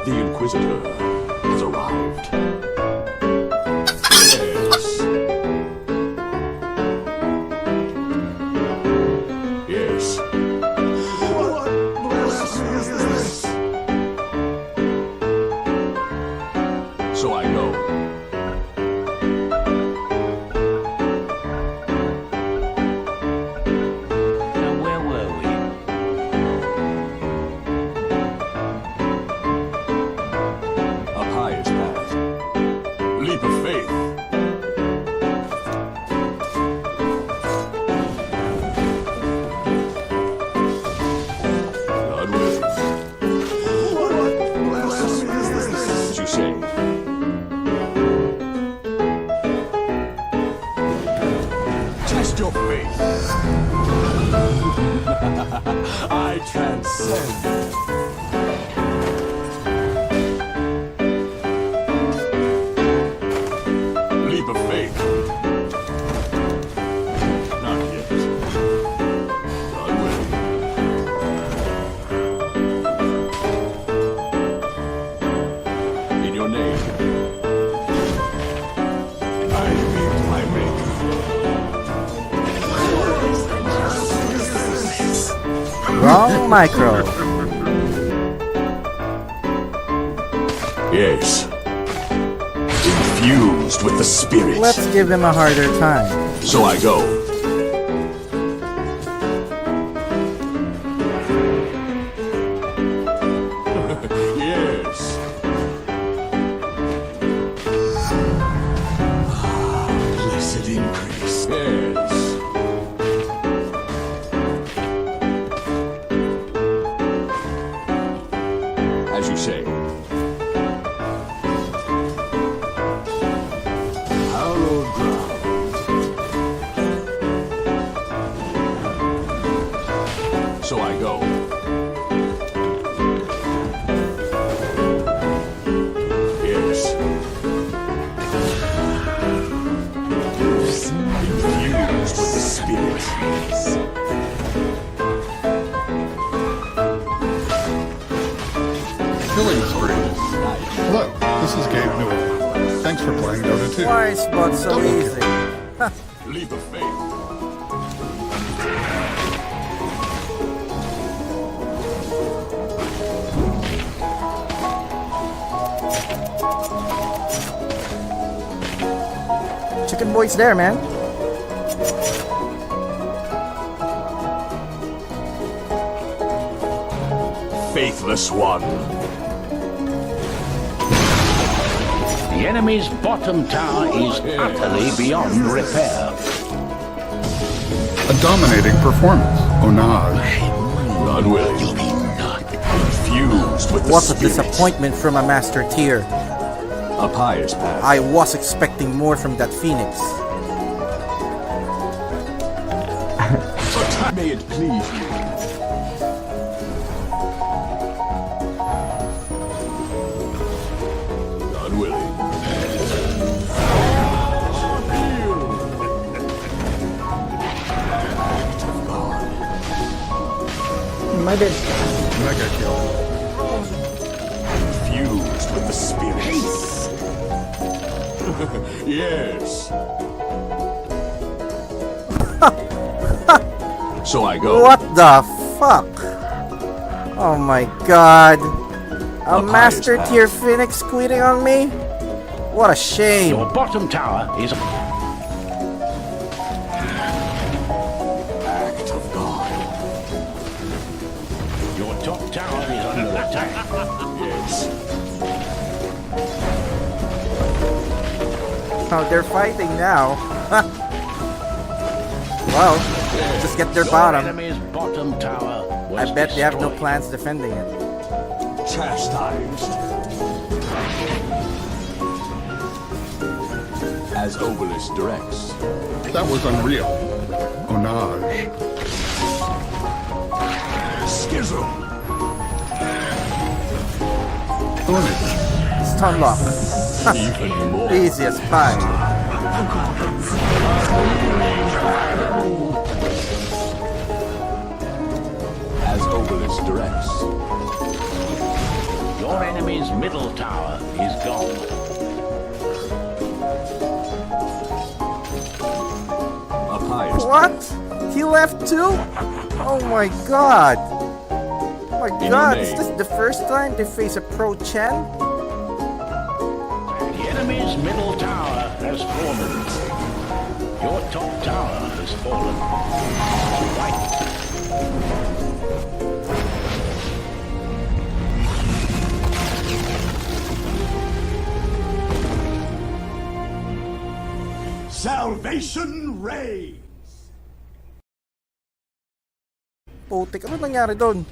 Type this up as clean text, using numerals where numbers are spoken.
The Inquisitor has arrived. Yes. Yes. What blasphemy is this? So I go. Now where were we? Up highest path. Leap of faith. God willing. What blasphemy is this? What you say? Test your faith. I transcend. Leap of faith. Not yet. God willing. In your name. I meet my maker. Wrong micro. Yes. Infused with the spirit. Let's give him a harder time. So I go. Yes. Blessed increase. Yes. As you say. Hallowed ground. So I go. Yes. Infused with the spirit. Killing spree. Hello, this is Gabe Newell. Thanks for playing Dota 2. Why is but so easy? Leap of faith. Chicken boy's there, man. Faithless one. The enemy's bottom tower is utterly beyond repair. A dominating performance. Onage. God willing. You'll be not infused with the What a spirit. disappointment from a master tier. Up highest path. I was expecting more from that phoenix. But may it please you. God willing. Act of God. My bad. Mega kill. Infused with the spirit. Yes. So I go. What the fuck? Oh my god. A Up master highest tier phoenix quitting on me? What a shame. Your bottom tower is... Act of God. Your top tower is under attack. Yes. Oh, they're fighting now. Well, just get their Your bottom. enemy's bottom tower was I bet they have no destroyed. plans defending it. Chastised. As Obelisk directs. That was unreal. Onage. Schism. Thornage. Stun lock. Even more. Easy as pie. As Obelisk directs. Your Your enemy's middle tower is gone. Up highest. What? He left too? Oh my god. Oh my god, is this the first time they face a pro Chen? The enemy's middle tower has fallen. Your top tower has fallen. Right. Salvation Ray! Putik, ano nangyari doon?